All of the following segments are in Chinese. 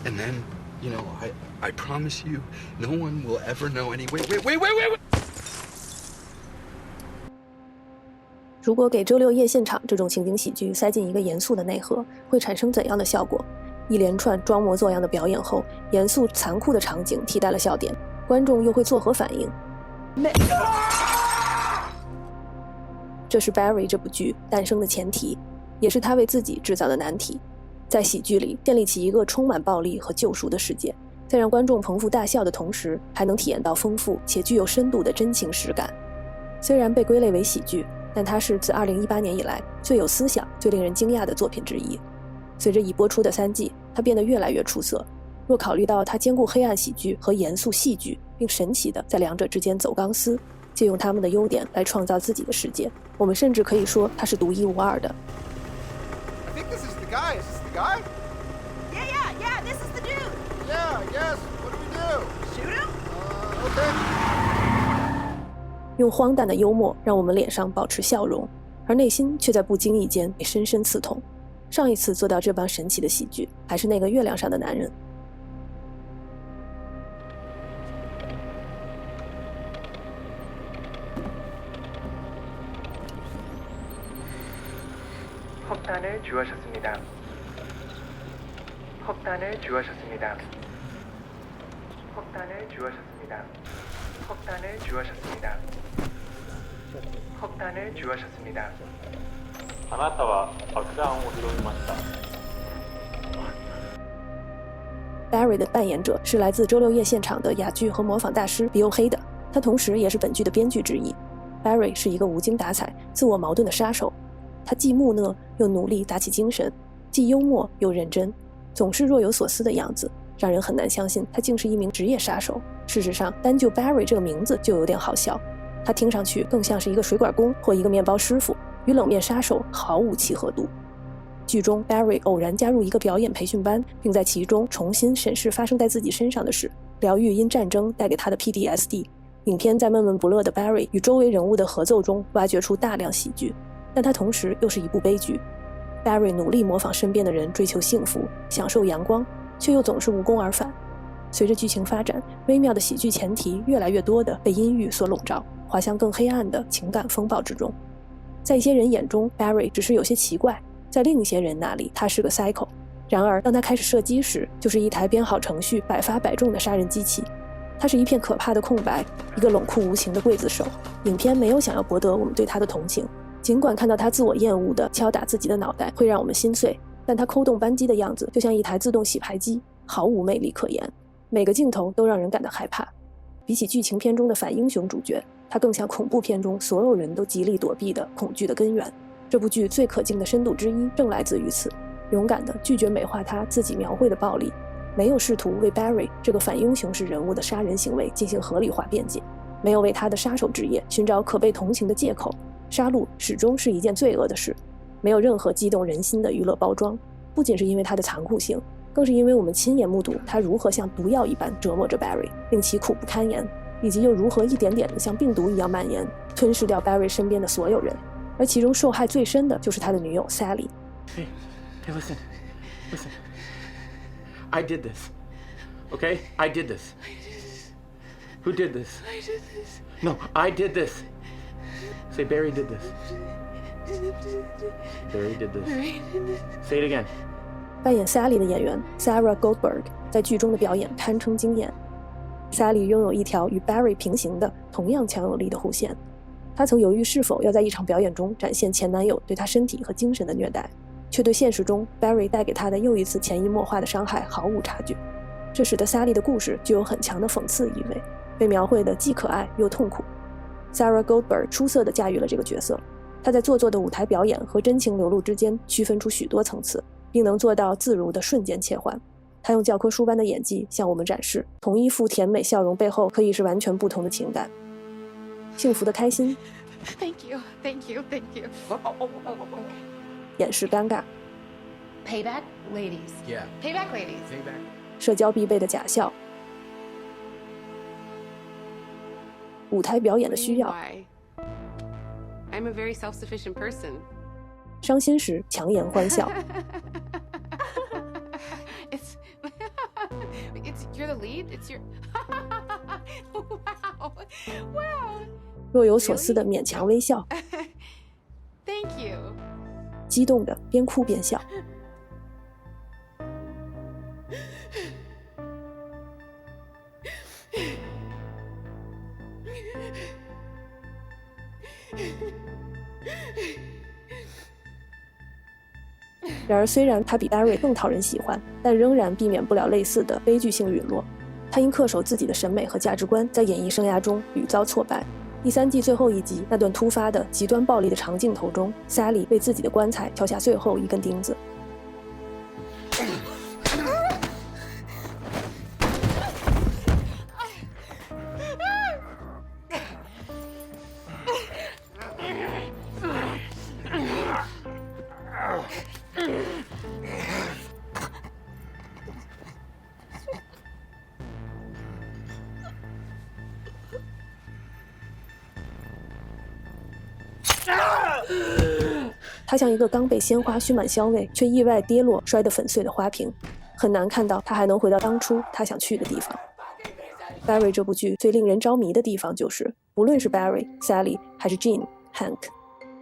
And then, I promise you, no one will ever know any. Wait. 如果给周六夜现场这种情景喜剧塞进一个严肃的内核，会产生怎样的效果？一连串装模作样的表演后，严肃残酷的场景替代了笑点，观众又会作何反应？这是 Barry 这部剧诞生的前提，也是他为自己制造的难题。在喜剧里建立起一个充满暴力和救赎的世界，在让观众捧腹大笑的同时，还能体验到丰富且具有深度的真情实感。虽然被归类为喜剧，但它是自2018年以来最有思想、最令人惊讶的作品之一。随着已播出的3季，它变得越来越出色。若考虑到它兼顾黑暗喜剧和严肃戏剧，并神奇地在两者之间走钢丝，借用他们的优点来创造自己的世界，我们甚至可以说它是独一无二的。I think this is the guy. Is this the guy? Yeah, this is the dude. Yeah, I guess. What do we do? Shoot him? Okay. 用荒诞的幽默让我们脸上保持笑容，而内心却在不经意間被深深刺痛。上一次做到这般神奇的喜剧，还是那个月亮上的男人。폭탄을 주우셨습니다. 폭탄을 주우셨습니다. 폭탄을 주우셨습니다. 폭탄을 주우셨습니다. 폭탄을 주우셨습니다. あなたは爆弾を拾いました。Barry 的扮演者是来自周六夜现场的哑剧和模仿大师比欧黑的，他同时也是本剧的编剧之一。Barry 是一个无精打采、自我矛盾的杀手，他既木讷又努力打起精神，既幽默又认真，总是若有所思的样子，让人很难相信他竟是一名职业杀手。事实上，单就 Barry 这个名字就有点好笑，他听上去更像是一个水管工或一个面包师傅，与冷面杀手毫无契合度。剧中 Barry 偶然加入一个表演培训班，并在其中重新审视发生在自己身上的事，疗愈因战争带给他的 PTSD。 影片在闷闷不乐的 Barry 与周围人物的合奏中挖掘出大量喜剧，但它同时又是一部悲剧。 Barry 努力模仿身边的人追求幸福，享受阳光，却又总是无功而返。随着剧情发展，微妙的喜剧前提越来越多地被阴郁所笼罩，滑向更黑暗的情感风暴之中。在一些人眼中 Barry 只是有些奇怪，在另一些人那里他是个 psycho。 然而当他开始射击时，就是一台编好程序百发百中的杀人机器。他是一片可怕的空白，一个冷酷无情的刽子手。影片没有想要博得我们对他的同情，尽管看到他自我厌恶地敲打自己的脑袋会让我们心碎，但他扣动扳机的样子就像一台自动洗牌机，毫无魅力可言。每个镜头都让人感到害怕。比起剧情片中的反英雄主角，他更像恐怖片中所有人都极力躲避的恐惧的根源。这部剧最可敬的深度之一正来自于此，勇敢地拒绝美化他自己描绘的暴力，没有试图为 Barry 这个反英雄式人物的杀人行为进行合理化辩解，没有为他的杀手职业寻找可被同情的借口。杀戮始终是一件罪恶的事，没有任何激动人心的娱乐包装。不仅是因为它的残酷性，更是因为我们亲眼目睹它如何像毒药一般折磨着 Barry， 令其苦不堪言，以及又如何一点点的像病毒一样蔓延，吞噬掉 Barry 身边的所有人。而其中受害最深的就是他的女友 Sally。 Hey, listen. I did this. Okay? I did this. Who did this? I did this. No, I did this. Say Barry did this. Barry did this. Say it again. 扮演 Sally 的演员 Sarah Goldberg 在剧中的表演堪称惊艳。Sally 拥有一条与 Barry 平行的同样强有力的弧线。她曾犹豫是否要在一场表演中展现前男友对她身体和精神的虐待，却对现实中 Barry 带给她的又一次潜移默化的伤害毫无察觉。这使得 Sally 的故事具有很强的讽刺意味，被描绘的既可爱又痛苦。Sarah Goldberg 出色地驾驭了这个角色，她在做作的舞台表演和真情流露之间区分出许多层次，并能做到自如的瞬间切换。她用教科书般的演技向我们展示，同一副甜美笑容背后可以是完全不同的情感。幸福的开心， Thank you. 掩饰尴尬， Payback ladies. Yeah. Payback ladies. Payback. 社交必备的假笑，舞台表演的需要， Why? I'm a very self-sufficient person. 伤心时强颜欢笑， It's You're the lead? It's your. Wow. Wow. 若有所思的勉强微笑， Thank you. 激动的边哭边笑。然而，虽然他比 Barry 更讨人喜欢，但仍然避免不了类似的悲剧性陨落。他因恪守自己的审美和价值观，在演艺生涯中屡遭挫败。第3季最后一集那段突发的极端暴力的长镜头中， Sally 为自己的棺材敲下最后一根钉子。它像一个刚被鲜花熏满香味，却意外跌落摔得粉碎的花瓶，很难看到他还能回到当初他想去的地方。Barry 这部剧最令人着迷的地方就是，无论是 Barry、Sally 还是 Jean、Hank，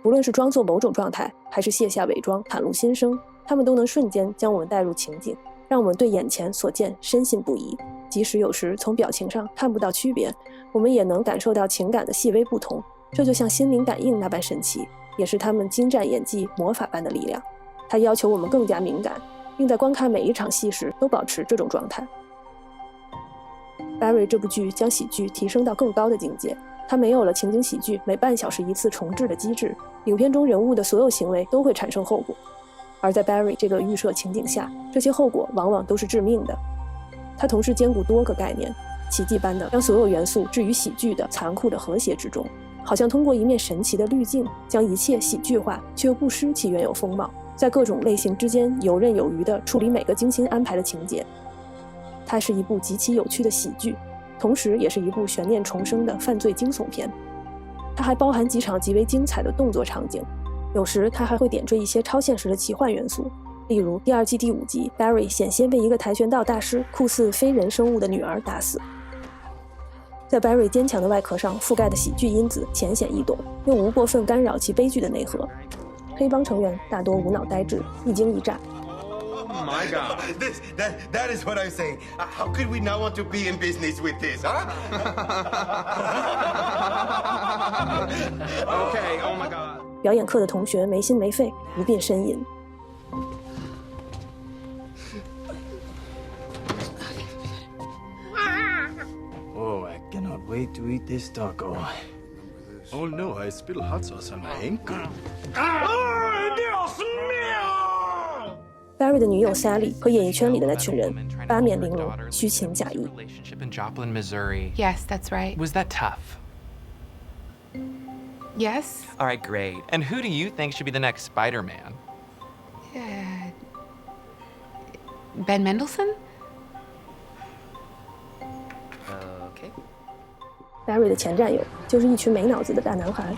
无论是装作某种状态，还是卸下伪装袒露心声，他们都能瞬间将我们带入情景，让我们对眼前所见深信不疑。即使有时从表情上看不到区别，我们也能感受到情感的细微不同，这就像心灵感应那般神奇，也是他们精湛演技魔法般的力量。它要求我们更加敏感，并在观看每一场戏时都保持这种状态。Barry 这部剧将喜剧提升到更高的境界，它没有了情景喜剧每半小时一次重置的机制，影片中人物的所有行为都会产生后果，而在 Barry 这个预设情景下，这些后果往往都是致命的。它同时兼顾多个概念，奇迹般的将所有元素置于喜剧的残酷的和谐之中，好像通过一面神奇的滤镜，将一切喜剧化，却又不失其原有风貌，在各种类型之间游刃有余地处理每个精心安排的情节。它是一部极其有趣的喜剧，同时也是一部悬念重生的犯罪惊悚片。它还包含几场极为精彩的动作场景，有时它还会点缀一些超现实的奇幻元素，例如第2季第5集 Barry 险些被一个跆拳道大师酷似非人生物的女儿打死。在 Barry 坚强的外壳上覆盖的喜剧因子浅显易懂，又无过分干扰其悲剧的内核。黑帮成员大多无脑呆滞，一惊一乍。Oh my God! That is what I'm saying. How could we not want to be in business with this, huh? Okay. Oh my God. 表演课的同学没心没肺，不便呻吟。Oh, I cannot wait to eat this taco. Oh no, I spilled hot sauce on my ankle. Barry 的女友 Sally 和演艺圈里的那群人八面玲珑，虚情假意。 In Joplin, Missouri. Yes, that's right. Was that tough? Yes? All right, great. And who do you think should be the next Spider-Man? Ben Mendelsohn? Okay. Barry 的前战友就是一群没脑子的大男孩。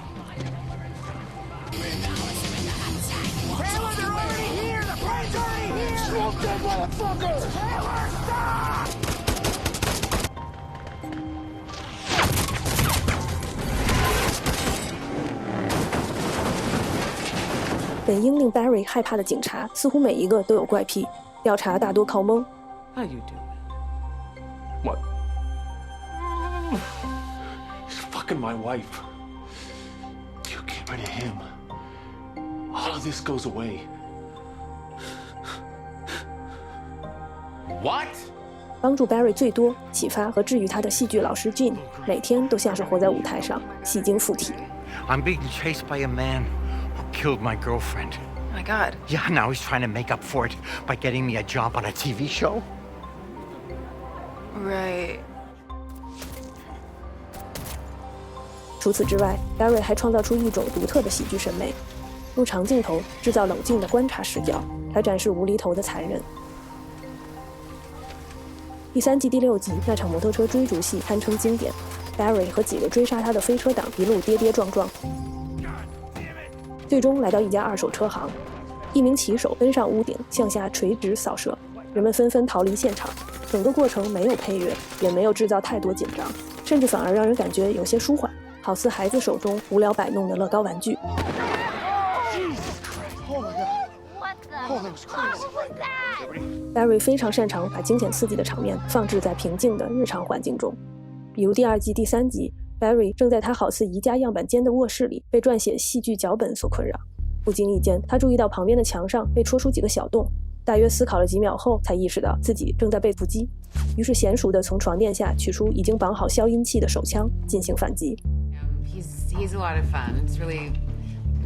本应令 Barry 害怕的警察，似乎每一个都有怪癖，调查大多靠蒙。 How you doing? What? He's fucking my wife. You get rid of him. All of this goes away. What? 帮助 Barry 最多、启发和治愈他的戏剧老师 Jean， 每天都像是活在舞台上，戏精附体。 I'm being chased by a man who killed my girlfriend. Oh my God. Yeah, now he's trying to make up for it by getting me a job on a TV show. Right. 除此之外 ，Barry 还创造出一种独特的喜剧审美，用长镜头制造冷静的观察视角，来展示无厘头的残忍。第3季第6集那场摩托车追逐戏堪称经典 ，Barry 和几个追杀他的飞车党一路跌跌撞撞，最终来到一家二手车行，一名骑手奔上屋顶向下垂直扫射，人们纷纷逃离现场。整个过程没有配乐，也没有制造太多紧张，甚至反而让人感觉有些舒缓，好似孩子手中无聊摆弄的乐高玩具。Barry 非常擅长把惊险刺激的场面放置在平静的日常环境中，比如第2季第3集， Barry 正在他好似宜家样板间的卧室里被撰写戏剧脚本所困扰。不经意间，他注意到旁边的墙上被戳出几个小洞，大约思考了几秒后，才意识到自己正在被伏击，于是娴熟地从床垫下取出已经绑好消音器的手枪，进行反击。He's a lot of fun. It's really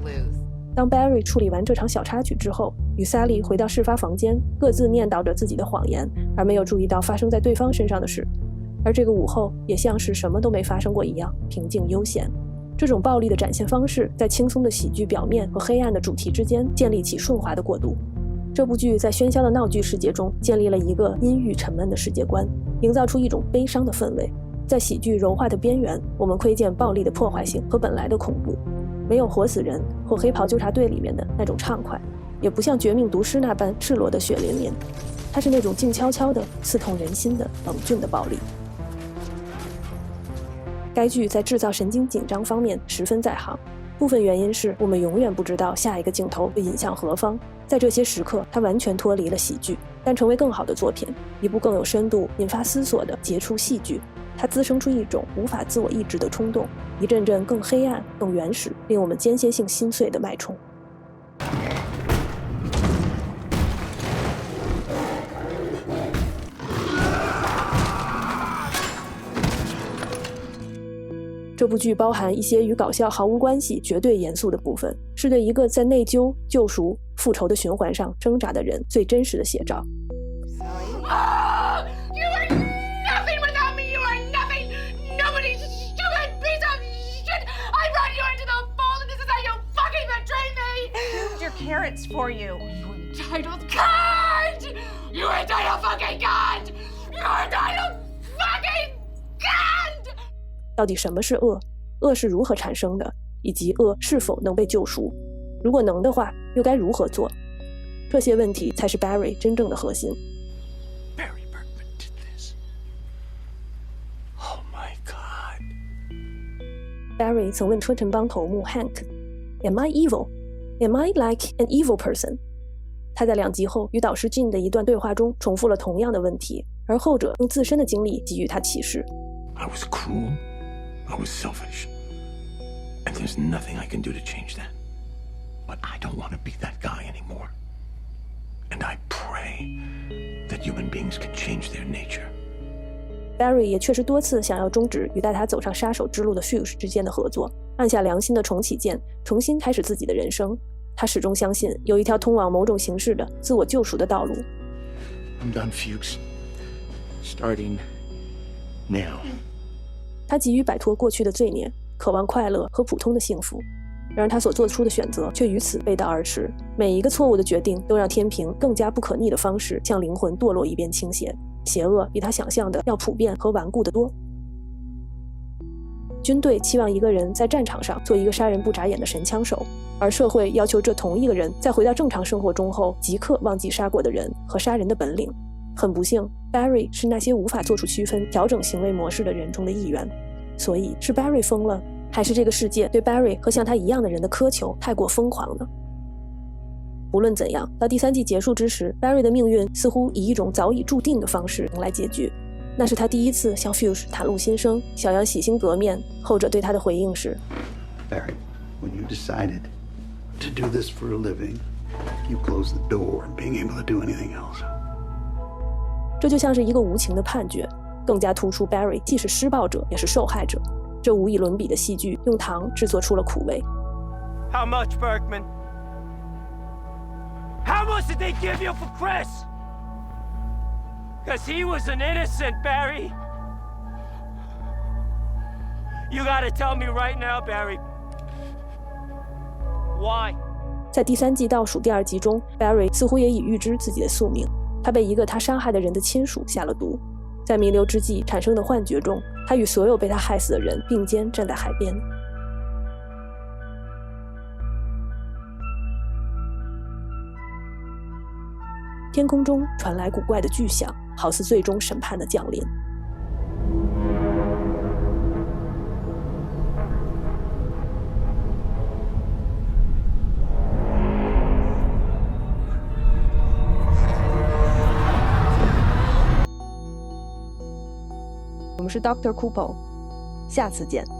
blues. 当 Barry 处理完这场小插曲之后，与 Sally 回到事发房间，各自念叨着自己的谎言，而没有注意到发生在对方身上的事。而这个午后也像是什么都没发生过一样，平静悠闲。这种暴力的展现方式，在轻松的喜剧表面和黑暗的主题之间建立起顺滑的过渡。这部剧在喧嚣的闹剧世界中建立了一个阴郁沉闷的世界观，营造出一种悲伤的氛围。在喜剧柔化的边缘，我们窥见暴力的破坏性和本来的恐怖。没有活死人或黑袍纠察队里面的那种畅快，也不像绝命毒师那般赤裸的血淋淋，它是那种静悄悄的刺痛人心的冷峻的暴力。该剧在制造神经紧张方面十分在行，部分原因是我们永远不知道下一个镜头会引向何方。在这些时刻，它完全脱离了喜剧，但成为更好的作品，一部更有深度、引发思索的杰出戏剧。它滋生出一种无法自我抑制的冲动，一阵阵更黑暗、更原始，令我们间歇性心碎的脉冲。这部剧包含一些与搞笑毫无关系、绝对严肃的部分，是对一个在内疚、救赎、复仇的循环上挣扎的人最真实的写照。Carrots for you. You entitled cunt! You entitled fucking cunt! You entitled fucking cunt! 到底什么是恶？恶是如何产生的？以及恶是否能被救赎？如果能的话，又该如何做？这些问题才是 Barry 真正的核心。Barry Bergman did this. Oh my God. Barry 曾问车臣帮头目 Hank，Am I evil?Am I like an evil person? 他在2集后与导师 Jin 的一段对话中重复了同样的问题，而后者用自身的经历给予他启示。I was cruel. I was selfish. And there's nothing I can do to change that. But I don't want to be that guy anymore. And I pray that human beings can change their nature. Barry 也确实多次想要终止与带他走上杀手之路的 Fuchs 之间的合作，按下良心的重启键，重新开始自己的人生。他始终相信有一条通往某种形式的自我救赎的道路。I'm done, Fuchs. Starting now. 他急于摆脱过去的罪孽，渴望快乐和普通的幸福。然而他所做出的选择却与此背道而驰，每一个错误的决定都让天平更加不可逆的方式向灵魂堕落一边倾斜。邪恶比他想象的要普遍和顽固得多。军队期望一个人在战场上做一个杀人不眨眼的神枪手，而社会要求这同一个人在回到正常生活中后即刻忘记杀过的人和杀人的本领。很不幸， Barry 是那些无法做出区分、调整行为模式的人中的一员。所以是 Barry 疯了，还是这个世界对 Barry 和像他一样的人的苛求太过疯狂呢？无论怎样，到第3季结束之时， Barry 的命运似乎以一种早已注定的方式来结局。那是他第一次向 Fuchs 袒露心声，想要洗心革面。后者对他的回应是 Barry, when you decided to do this for a living, you closed the door on being able to do anything else. 这就像是一个无情的判决，更加突出 Barry 既是施暴者也是受害者。这无以伦比的戏剧用糖制作出了苦味。 How much, Bergman? How much did they give you for Chris? Because he was an innocent, Barry. You gotta tell me right now, Barry. Why? 在第3季倒数第2集中， Barry 似乎也已预知自己的宿命。他被一个他杀害的人的亲属下了毒，在弥留之际产生的幻觉中，他与所有被他害死的人并肩站在海边。天空中传来古怪的巨响，好似最终审判的降临。我们是 Dr. Kupo， 下次见。